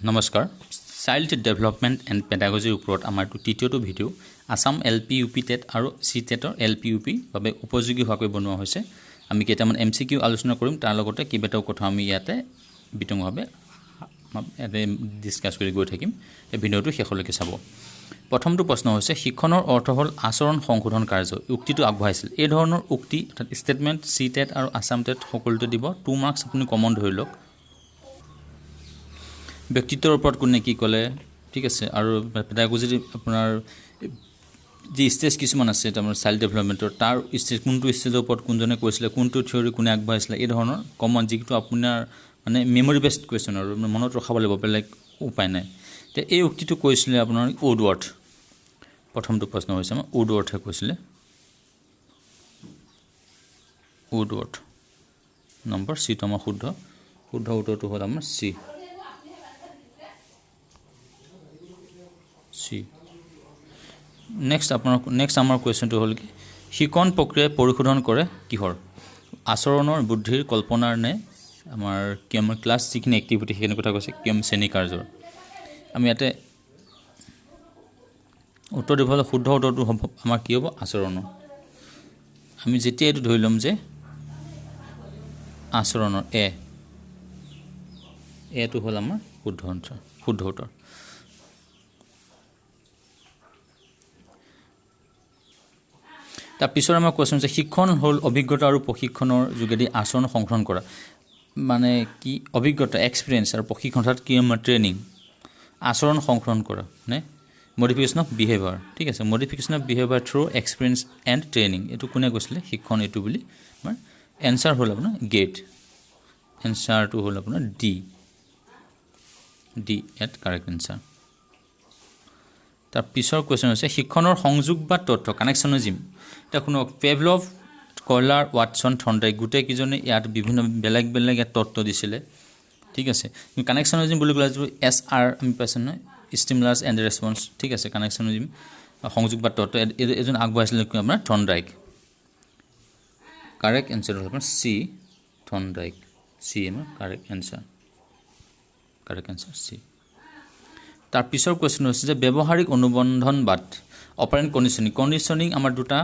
নমস্কাৰ child development and পেডাগজিৰ ওপৰত আমাৰ তৃতীয়টো ভিডিঅ' আসাম LP/UP টেট আৰু চি টেটৰ LP/UP বাবে উপযোগী হোৱাকৈ বনোৱা হৈছে আমি কেইটামান MCQ আলোচনা কৰিম তাৰ লগতে কেইবাটাও কথা আমি ইয়াতে বিতংভাৱে ডিসকাস কৰি গৈ থাকিম এই ভিডিঅ'টো শেষলৈকে চাব প্ৰথমটো প্ৰশ্ন হৈছে শিক্ষণৰ অৰ্থ হ'ল আচৰণ সংশোধন কাৰ্য উক্তিটো আগবঢ়াইছিল এই ধৰণৰ উক্তি অৰ্থাৎ ষ্টেটমেণ্ট চি টেট আৰু আসাম টেট সকলোতে দিব 2 মাৰ্কছ আপুনি কমন ধৰি লওক ব্যক্তিত্বৰ ওপৰত কোনে কি ক'লে ঠিক আছে আৰু পেডাগজিৰ আপোনাৰ যি ষ্টেজ কিছুমান আছে আমাৰ চাইল্ড ডেভেলপমেণ্টৰ তাৰ ষ্টেজ কোনটো ষ্টেজৰ ওপৰত কোনজনে কৈছিলে কোনটো থিওৰি কোনে আগবঢ়াইছিলে এই ধৰণৰ কমন যিটো আপোনাৰ মানে মেমৰি বেসড কোৱেশ্চন আৰু মনত ৰখাব লাগিব বেলেগ উপায় নাই তে এই উক্তিটো কৈছিলে আপোনাৰ উডৱৰ্থ প্ৰথমটো প্ৰশ্ন হৈছে আমাৰ উডৱৰ্থে কৈছিলে উডৱৰ্থ নম্বৰ সি তো আমাৰ শুদ্ধ উত্তৰটো হ'ল আমাৰ সি নেক্সট আমাৰ কোৱেশ্চনটো হ'ল কি শিকন প্ৰক্ৰিয়াই পৰিশোধন কৰে কিহৰ আচৰণৰ বুদ্ধিৰ কল্পনাৰ নে আমাৰ কি আমাৰ ক্লাছ যিখিনি এক্টিভিটি সেইখিনি কথা কৈছে কিম শ্ৰেণী কাৰ্যৰ আমি ইয়াতে উত্তৰ দিবলৈ শুদ্ধ উত্তৰটো হ'ব আমাৰ কি হ'ব আচৰণৰ আমি যেতিয়া এইটো ধৰি ল'ম যে আচৰণৰ এটো হ'ল আমাৰ শুদ্ধ উত্তৰ তাৰ পিছৰ আমাৰ কোৱেশ্চন আছে শিক্ষণ হ'ল অভিজ্ঞতা আৰু প্ৰশিক্ষণৰ যোগেদি আচৰণ সংশোধন কৰা মানে কি অভিজ্ঞতা এক্সপেৰিয়েন্স আৰু প্ৰশিক্ষণ অৰ্থাৎ কি আমাৰ ট্ৰেইনিং আচৰণ সংশোধন কৰা নে মডিফিকেশ্যন অফ বিহেভিয়াৰ ঠিক আছে modification of behaviour through experience and training এইটো কোনে কৈছিলে শিক্ষণ এইটো বুলি আমাৰ এনসাৰ হ'ল আপোনাৰ গেট এনসাৰটো হ'ল আপোনাৰ ডি এট কাৰেক্ট এনসাৰ তাৰ পিছৰ কোৱেশ্চন হৈছে শিক্ষণৰ সংযোগ বা তথ্য কানেকশ্যনিজম এটা কোনো পেভলভ কয়লাৰ ওৱাটছন থৰ্নডাইক গোটেই কিজনে ইয়াত বিভিন্ন বেলেগ ইয়াত তত্ত্ব দিছিলে ঠিক আছে কানেকশ্যনিজম বুলি ক'লে SR আমি পাইছো না ষ্টিমুলাছ এণ্ড ৰেছপন্স ঠিক আছে কানেকশ্যনিজম সংযোগ বা তত্ত্ব এজন আগবঢ়াইছিলে আপোনাৰ থৰ্নডাইক কাৰেক্ট এনসাৰ হ'ল আপোনাৰ সি থৰ্নডাইক সি আমাৰ কাৰেক্ট এনসাৰ সি তাৰ পিছৰ কোৱেশ্চন হৈছে যে ব্যৱহাৰিক অনুবন্ধনবাদ অপাৰেণ্ট কণ্ডিশ্যনিং আমাৰ দুটা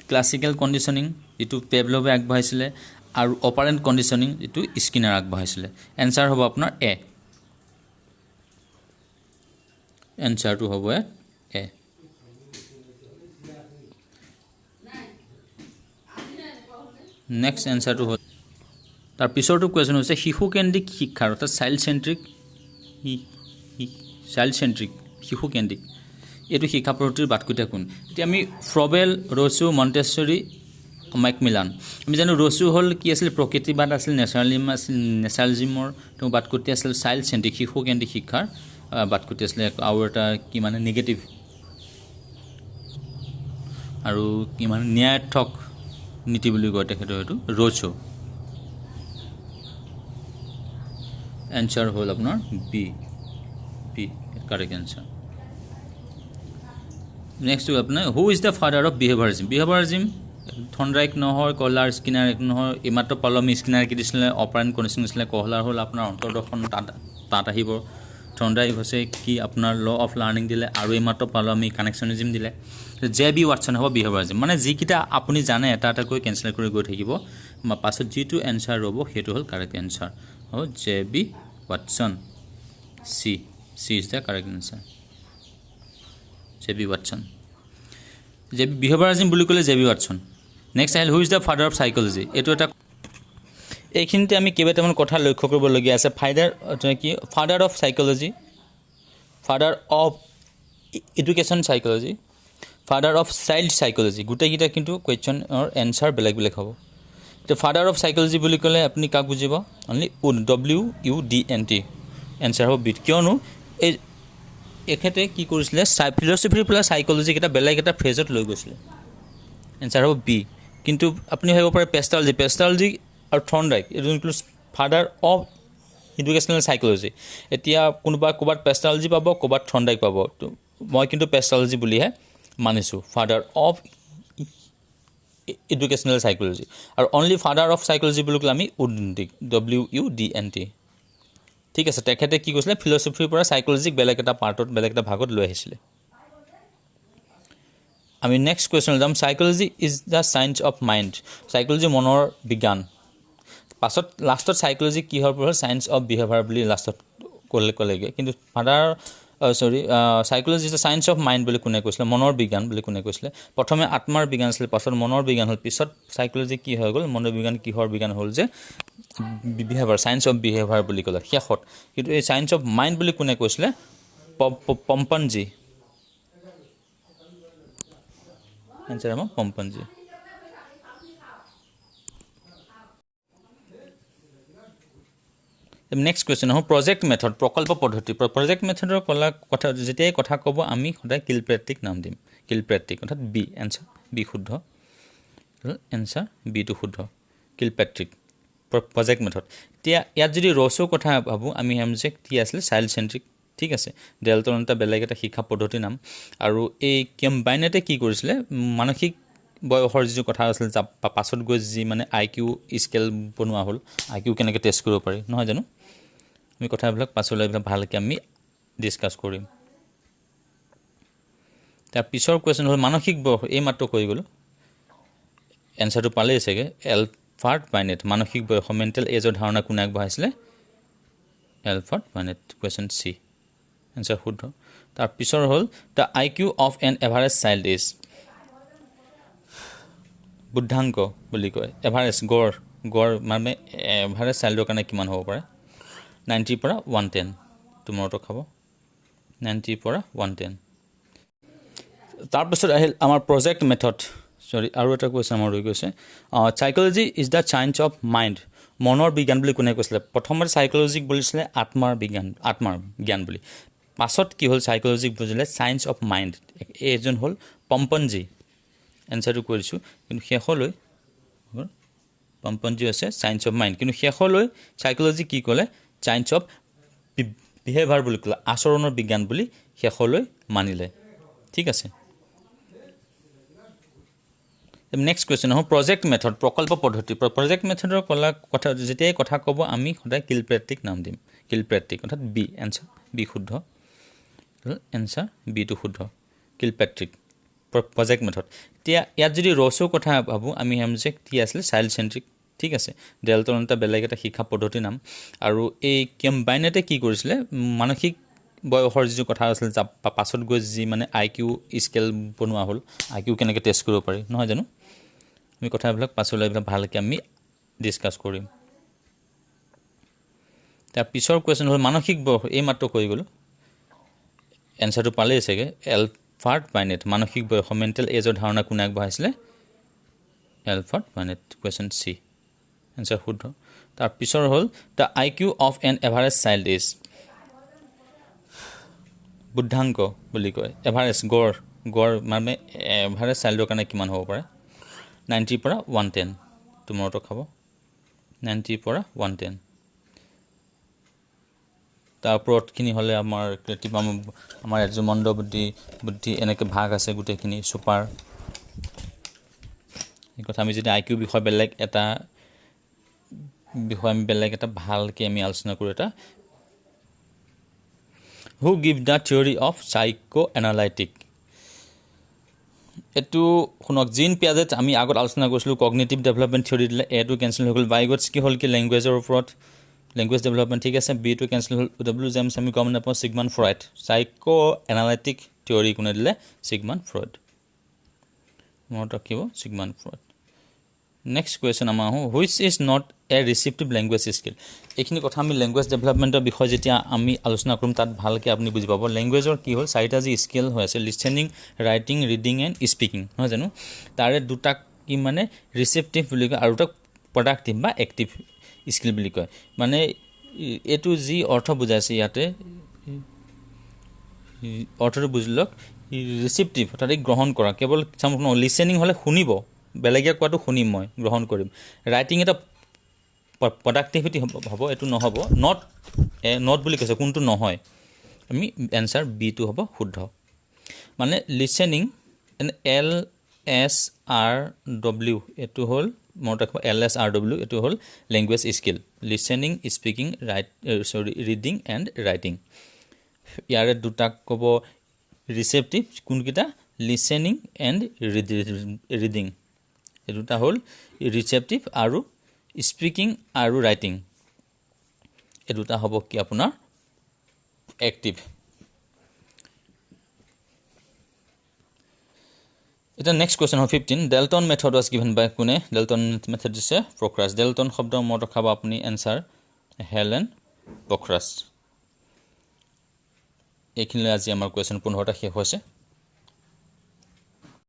ক্লাছিকেল কণ্ডিশ্যনিং যেটো পেভলভে আগবঢ়াইছিলে আৰু অপাৰেণ্ট কণ্ডিশ্যনিং যেটো স্কিনাৰ আগবঢ়াইছিলে এনসাৰ হ'ব আপোনাৰ এনসাৰটো হ'ব নেক্সট এনসাৰটো হ'ল তাৰ পিছৰটো কোৱেশ্চন হৈছে শিশু কেন্দ্ৰিক শিক্ষাৰ অৰ্থাৎ চাইল্ড চেন্ট্ৰিক শিশু কেন্দ্ৰিক এইটো শিক্ষা পদ্ধতিৰ বাটকুটা কোন এতিয়া আমি ফ্ৰবেল ৰচু মন্টেছৰী মেকমিলান আমি জানো ৰচু হ'ল কি আছিল প্ৰকৃতিবাদ আছিল নেচাৰালিজমৰ তো বাটকুটি আছিল চাইল্ড চেন্ট্ৰিক শিশু কেন্দ্ৰিক শিক্ষাৰ বাটকুটি আছিল আৰু এটা কি মানে নিগেটিভ আৰু কি মানে ন্যায়াৰ্থক নীতি বুলি কয় তেখেতৰ এইটো ৰচু এনসাৰ হ'ল আপোনাৰ B correct answer next to apna who is the father of behaviorism thorndike নহৰ কলাৰ স্কিনাৰ এক নহৰ ইমাত্ৰ পালমি স্কিনাৰ কি দিছিলে অপাৰেণ্ট কণ্ডিশ্যন দিছিলে কলাৰ হ'ল আপোনাৰ অন্তৰ্দৰ্শন তাত আহিব থৰ্নডাইক হৈছে কি আপোনাৰ ল অফ লাৰ্নিং দিলে আৰু ইমাত্ৰ পালমি কানেকশ্যনিজম দিলে JB ওৱাটছন হ'ব বিহেভিয়াৰিজম মানে যিকিটা আপুনি জানে এটা কৈ কেনসেল কৰি গৈ থাকিব পাছত যিটো এনসাৰ হ'ব সেইটো হ'ল কাৰেক্ট এনসাৰ হ'ব JB ওৱাটছন C is the correct answer. JB Watson. JB behaviorism বুলি ক'লে JB Watson. Next আহিল who is the father of psychology? এইটো এটা এইখিনিতে আমি কেইবাটামান কথা লক্ষ্য কৰিবলগীয়া আছে father of psychology, father of education psychology, father of child psychology গোটেইকেইটা কিন্তু কুৱেশ্চনৰ এনসাৰ বেলেগ হ'ব তো father of psychology বুলি ক'লে আপুনি কাক বুজিব অনলি WUDNT এনসাৰ হ'ব বিট কিয়নো এখেতে কি কৰিছিলে ফিলছফিৰ পৰা সাইকোলজি এটা বেলেগ এটা ফ্ৰেজত লৈ গৈছিলে এনসাৰ হ'ব বি কিন্তু আপুনি ভাবিব পাৰে পেষ্টালজি আৰু থৰ্নডাইক এইটো includes father of educational psychology এতিয়া কোনোবা ক'বাত পেষ্টালজি পাব ক'বাত থৰ্নডাইক পাব তো মই কিন্তু পেষ্টালজি বুলিহে মানিছো ফাদাৰ অফ এডুকেশ্যনেল সাইকোলজি আৰু অনলি ফাদাৰ অফ সাইকোলজি বুলি ক'লে আমি WUDNT ঠিক আছে তেখেতে কি কৈছিলে ফিলচফিৰ পৰা সাইকোলজিক বেলেগ এটা পাৰ্টত বেলেগ এটা ভাগত লৈ আহিছিলে আমি নেক্সট কোৱেশ্চন যাম psychology is the science of mind psychology মনৰ বিজ্ঞান পাছত লাষ্টত সাইকোলজি কি হ'ল সায়েন্স অফ বিহেভিয়াৰ বুলি লাষ্টত ক'লেগে কিন্তু father psychology is the science of mind বুলি কোনে কৈছিলে মনৰ বিজ্ঞান বুলি কোনে কৈছিলে প্ৰথমে আত্মাৰ বিজ্ঞান আছিল পাছত মনৰ বিজ্ঞান হ'ল পিছত সাইকোলজি কি হৈ গ'ল মনৰ বিজ্ঞান কিহৰ বিজ্ঞান হ'ল যে বিহেভিয়াৰ সায়েন্স অফ বিহেভিয়াৰ বুলি ক'লে শেষত কিন্তু এই সায়েন্স অফ মাইণ্ড বুলি কোনে কৈছিলে পম্পনজি এনসাৰ হ'ব পম্পনজি নেক্সট কুৱেশ্যন হ'ব প্ৰজেক্ট মেথড প্ৰকল্প পদ্ধতি প্ৰজেক্ট মেথডৰ কথা যেতিয়াই কথা ক'ব আমি সদায় কিলপ্ৰেক্টিক নাম দিম কিলপ্ৰেক্টিক অৰ্থাৎ বি এনচাৰ বি শুদ্ধ এনচাৰ বিটো শুদ্ধ কিলপ্ৰেক্টিক প্ৰজেক্ট মেথড এতিয়া ইয়াত যদি ৰছৰ কথা ভাবোঁ আমি হেম যে কি আছিলে চাইল্ড চেণ্ট্ৰিক ঠিক আছে ডেল্টন এটা বেলেগ এটা শিক্ষা পদ্ধতিৰ নাম আৰু এই কম্বাইনেটে কি কৰিছিলে মানসিক বয়সৰ যিটো কথা আছিল পাছত গৈ যি মানে IQ স্কেল বনোৱা হ'ল IQ কেনেকৈ টেষ্ট কৰিব পাৰি নহয় জানো আমি কথাবিলাক পাছলৈ এইবিলাক ভালকৈ আমি ডিছকাছ কৰিম তাৰ পিছৰ কুৱেশ্যন হ'ল মানসিক বয়স এই মাত্ৰ কৈ গ'লোঁ এনচাৰটো পালেই চাগে এলফাৰ্ট বাইনেট মানসিক বয়স মেণ্টেল এজৰ ধাৰণা কোনে আগবঢ়াইছিলে Alfred Binet question C answer শুদ্ধ তাৰ পিছৰ হ'ল the IQ of an average child is বুদ্ধাংক বুলি কয় এভাৰেজ গড় মানে এভাৰেজ চাইল্ডৰ কাৰণে কিমান হ'ব পাৰে 90 পৰা 110 তোমাৰটো খাব 90 পৰা 110 তাৰপিছত আহিল আমাৰ প্ৰজেক্ট মেথড আৰু এটা কুৱেশ্যন আমাৰ ৰৈ গৈছে psychology is the science of mind মনৰ বিজ্ঞান বুলি কোনে কৈছিলে প্ৰথমতে সাইকোলজিক বুলিছিলে আত্মাৰ জ্ঞান বুলি পাছত কি হ'ল সাইকোলজিক বুজিলে চায়েন্স অফ মাইণ্ড এইজন হ'ল পম্পনজি এনচাৰটো কৈ দিছোঁ কিন্তু শেষলৈ পম্পনজি আছে চায়েন্স অফ মাইণ্ড কিন্তু শেষলৈ সাইকোলজি কি ক'লে চায়েন্স অফ বিহেভিয়াৰ বুলি ক'লে আচৰণৰ বিজ্ঞান বুলি শেষলৈ মানিলে ঠিক আছে নেক্সট কুৱেশ্যন হ'ব প্ৰজেক্ট মেথড প্ৰকল্প পদ্ধতি প্ৰজেক্ট মেথডৰ কথা যেতিয়াই কথা ক'ব আমি সদায় কিলপ্ৰেক্টিক নাম দিম কিলপ্ৰেক্টিক অৰ্থাৎ বি এনচাৰ বি শুদ্ধ এনচাৰ বিটো শুদ্ধ কিলপ্ৰেক্টিক প্ৰজেক্ট মেথড এতিয়া ইয়াত যদি ৰছৰ কথা ভাবোঁ আমি হেম যে কি আছিলে চাইল্ড চেণ্ট্ৰিক ঠিক আছে ডেল্টন এটা বেলেগ এটা শিক্ষা পদ্ধতিৰ নাম আৰু এই কম্বাইনেটে কি কৰিছিলে মানসিক বয়সৰ যিটো কথা আছিল পাছত গৈ যি মানে IQ স্কেল বনোৱা হ'ল IQ কেনেকৈ টেষ্ট কৰিব পাৰি নহয় জানো আমি কথাবিলাক পাছলৈ এইবিলাক ভালকৈ আমি ডিছকাছ কৰিম তাৰ পিছৰ কুৱেশ্যন হ'ল মানসিক বয়স এই মাত্ৰ কৈ গ'লোঁ এনচাৰটো পালেই চাগে এলফাৰ্ট বাইনেট মানসিক বয়স মেণ্টেল এজৰ ধাৰণা কোনে আগবঢ়াইছিলে Alfred Binet question C answer শুদ্ধ তাৰ পিছৰ হ'ল the IQ of an average child is বুদ্ধাংক বুলি কয় এভাৰেজ গড় মানে এভাৰেজ চাইল্ডৰ কাৰণে কিমান হ'ব পাৰে 90 পৰা 110 তোমাৰটো খাব 90 পৰা 110 তাৰ ওপৰতখিনি হ'লে আমাৰ ক্ৰিয়েটিভ আমাৰ এজমণ্ড বুদ্ধি এনেকৈ ভাগ আছে গোটেইখিনি ছুপাৰ এই কথা আমি যদি IQ বিষয় বেলেগ এটা বিষয় আমি বেলেগ এটা ভালকৈ আমি আলোচনা কৰোঁ এটা হু give the theory of psycho analytic এইটো শুনক জিন পিয়াজেট আমি আগত আলোচনা কৰিছিলোঁ কগনিটিভ ডেভেলপমেণ্ট থিয়ৰী দিলে এটো কেঞ্চেল হৈ গ'ল বাইগটছ কি হ'ল কি লেংগুৱেজৰ ওপৰত লেংগুৱেজ ডেভেলপমেণ্ট ঠিক আছে বিটো কেঞ্চেল হ'ল W জেমছ আমি গম নাপাওঁ Sigmund Freud psychoanalytic theory কোনে দিলে চিগমণ্ড ফ্ৰইড মনত ৰাখিব চিগমণ্ড ফ্ৰইড নেক্সট কুৱেশ্যন আমাৰ which is not a receptive language skill এইখিনি কথা আমি লেংগুৱেজ ডেভেলপমেণ্টৰ বিষয়ে যেতিয়া আমি আলোচনা কৰিম তাত ভালকৈ আপুনি বুজি পাব লেংগুৱেজৰ কি হ'ল চাৰিটা যি স্কিল হৈ আছে listening writing reading and speaking নহয় জানো তাৰে দুটাক কি মানে ৰিচিপ্টিভ বুলি কয় আৰু দুটাক প্ৰডাক্টিভ বা এক্টিভ স্কিল বুলি কয় মানে এইটো যি অৰ্থ বুজাইছে ইয়াতে অৰ্থটো বুজি লওক ৰিচিপ্টিভ অৰ্থাৎ গ্ৰহণ কৰা কেৱল লিচেনিং হ'লে শুনিব বেলেগে কোৱাটো শুনিম মই গ্ৰহণ কৰিম ৰাইটিং এটা প্ৰডাক্টিভিটি হ'ব এইটো নহ'ব নট বুলি কৈছে কোনটো নহয় আমি এনচাৰ বিটো হ'ব শুদ্ধ মানে লিচেনিং LSRW এইটো হ'ল মনত ৰাখিব LSRW এটো হ'ল language skill listening speaking reading and writing ইয়াৰে দুটা ক'ব ৰিসেপ্টিভ কোনকিটা লিসেনিং এণ্ড ৰিডিং এই দুটা হ'ল ৰিসেপ্টিভ আৰু স্পিকিং আৰু ৰাইটিং এই দুটা হ'ব কি আপোনাৰ এক্টিভ এটা নেক্সট কোৱেশ্চন হ'ল 15 Dalton method was given by কোনে ডেল্টন মেথড দিছে প্ৰক্ৰাছ ডেল্টন শব্দ মনত ৰাখিব আপুনি এনসাৰ হেলেন প্ৰক্ৰাছ এইখিনিলৈ আজি আমাৰ কোৱেশ্চন 15টা শেষ হৈছে